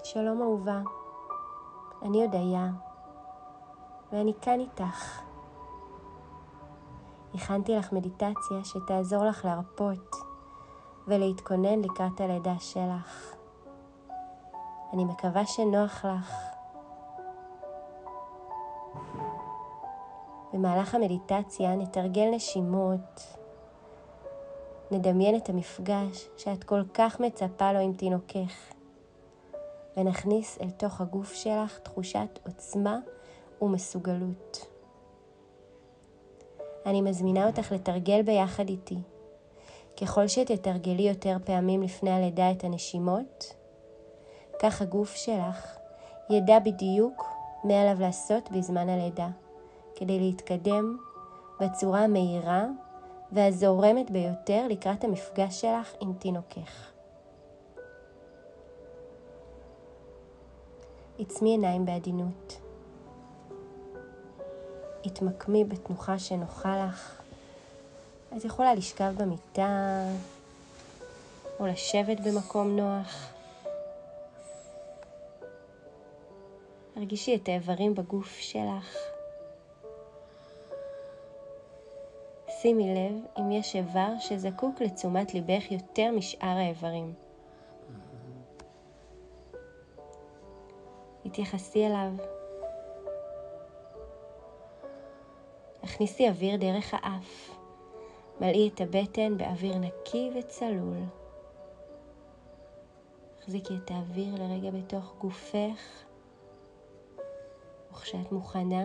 שלום אהובה, אני הודיה, ואני כאן איתך. הכנתי לך מדיטציה שתעזור לך להרפות ולהתכונן לקראת הלידה שלך. אני מקווה שנוח לך. במהלך המדיטציה נתרגל נשימות, נדמיין את המפגש שאת כל כך מצפה לו עם תינוקך, ונכניס אל תוך הגוף שלך תחושת עוצמה ומסוגלות. אני מזמינה אותך לתרגל ביחד איתי. ככל שתתרגלי יותר פעמים לפני הלידה את הנשימות, כך הגוף שלך ידע בדיוק מה עליו לעשות בזמן הלידה, כדי להתקדם בצורה המהירה והזורמת ביותר לקראת המפגש שלך עם תינוקך. עצמי עיניים בעדינות. התמקמי בתנוחה שנוחה לך. את יכולה לשכב במיטה או לשבת במקום נוח. הרגישי את האיברים בגוף שלך. שימי לב אם יש איבר שזקוק לתשומת ליבך יותר משאר האיברים. התייחסי אליו. הכניסי אוויר דרך האף. מלאי את הבטן באוויר נקי וצלול. החזיקי את האוויר לרגע בתוך גופך. וכשאת מוכנה,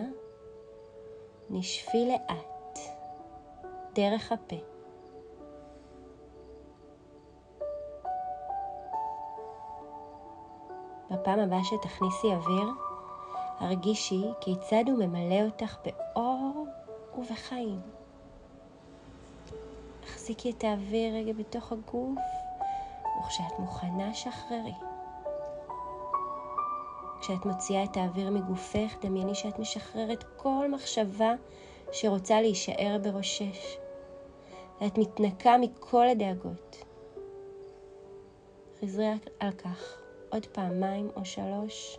נשפי לאט דרך הפה. בפעם הבאה שתכניסי אוויר, הרגישי כיצד הוא ממלא אותך באור ובחיים. החזיקי את האוויר רגע בתוך הגוף, וכשאת מוכנה שחררי. כשאת מוציאה את האוויר מגופך, דמייני שאת משחררת כל מחשבה שרוצה להישאר בראשך. ואת מתנקה מכל הדאגות. חזרי על כך עוד פעמיים או 3.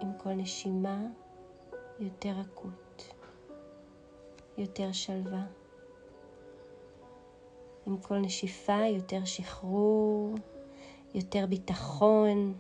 עם כל נשימה יותר רכות, יותר שלווה. עם כל נשיפה יותר שחרור, יותר ביטחון.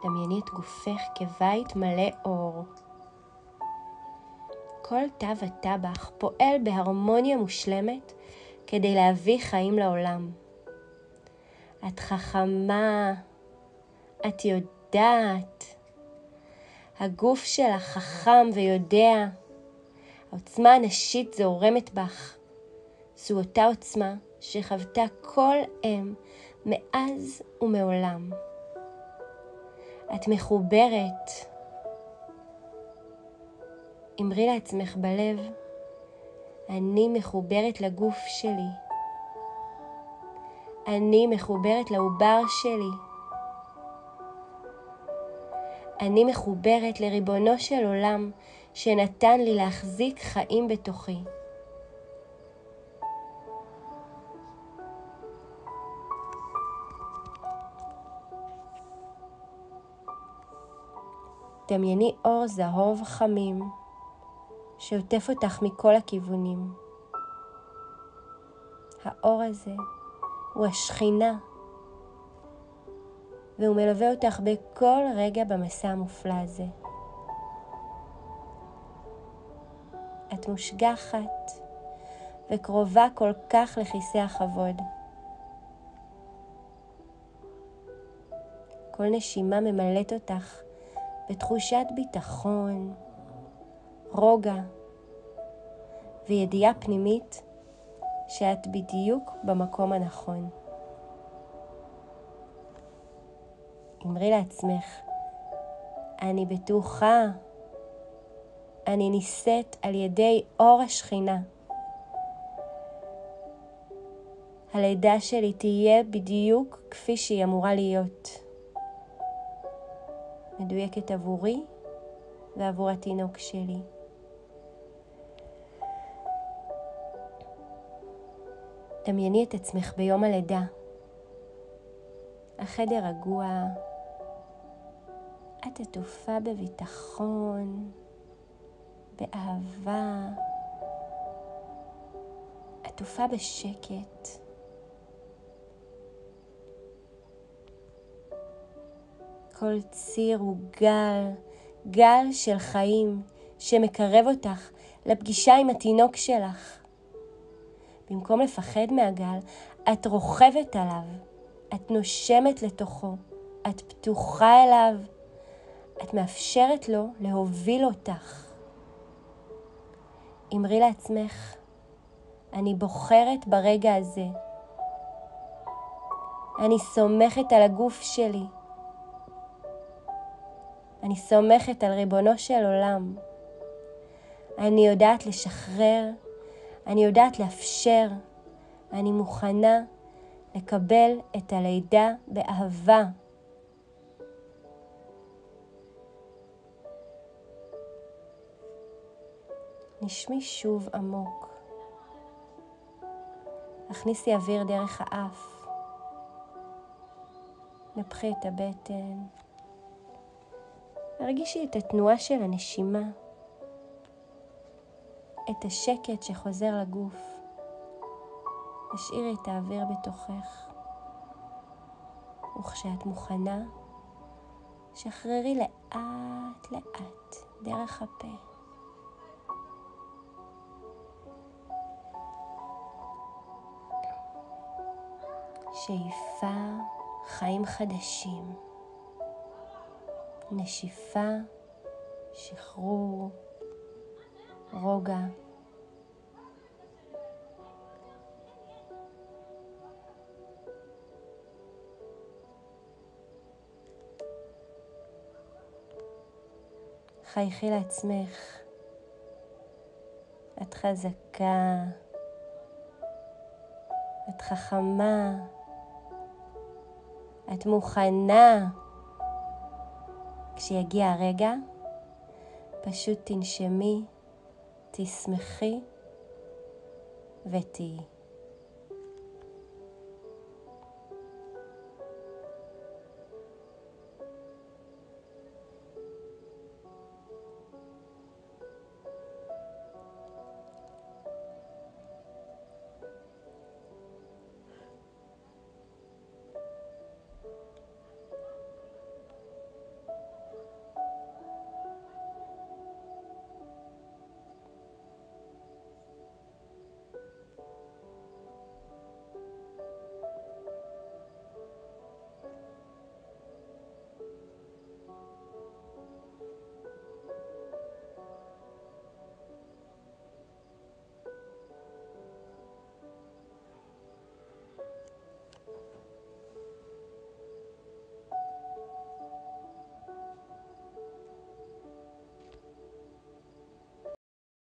דמייני את גופך כבית מלא אור. כל תא ותא בך פועל בהרמוניה מושלמת כדי להביא חיים לעולם. את חכמה, את יודעת. הגוף שלך חכם ויודע. העוצמה הנשית זורמת בך. זו אותה עוצמה שחוותה כל אם מאז ומעולם. את מחוברת. אמרי לעצמך בלב, אני מחוברת לגוף שלי. אני מחוברת לעובר שלי. אני מחוברת לריבונו של עולם שנתן לי להחזיק חיים בתוכי. דמייני אור זהוב חמים שעוטף אותך מכל הכיוונים. האור הזה הוא השכינה, והוא מלווה אותך בכל רגע במסע המופלא הזה. את מושגחת וקרובה כל כך לכיסא הכבוד. כל נשימה ממלאת אותך בתחושת ביטחון, רוגע וידיעה פנימית שאת בדיוק במקום הנכון. אמרי לעצמך, אני בטוחה, אני נישאת על ידי אור השכינה. הלידה שלי תהיה בדיוק כפי שהיא אמורה להיות. מדויקת עבורי ועבור התינוק שלי. דמייני את עצמך ביום הלידה. החדר רגוע, את עטופה בביטחון, באהבה, עטופה בשקט. כל ציר הוא גל של חיים שמקרב אותך לפגישה עם התינוק שלך. במקום לפחד מהגל, את רוכבת עליו, את נושמת לתוכו, את פתוחה אליו, את מאפשרת לו להוביל אותך. אמרי לעצמך, אני בוחרת ברגע הזה. אני סומכת על הגוף שלי. אני סומכת על ריבונו של עולם. אני יודעת לשחרר, אני יודעת לאפשר, אני מוכנה לקבל את הלידה באהבה. נשמי שוב עמוק. הכניסי אוויר דרך האף. נפחי את הבטן. הרגישי את התנועה של הנשימה. את השקט שחוזר לגוף. השאירי את האוויר בתוכך. וכשאת מוכנה, שחררי לאט לאט דרך הפה. שאיפה, חיים חדשים. נשיפה, שחרור, רוגע. חייכי לעצמך. את חזקה. את חכמה. את מוכנה. כשיגיע הרגע, פשוט תנשמי, תשמחי ותהי.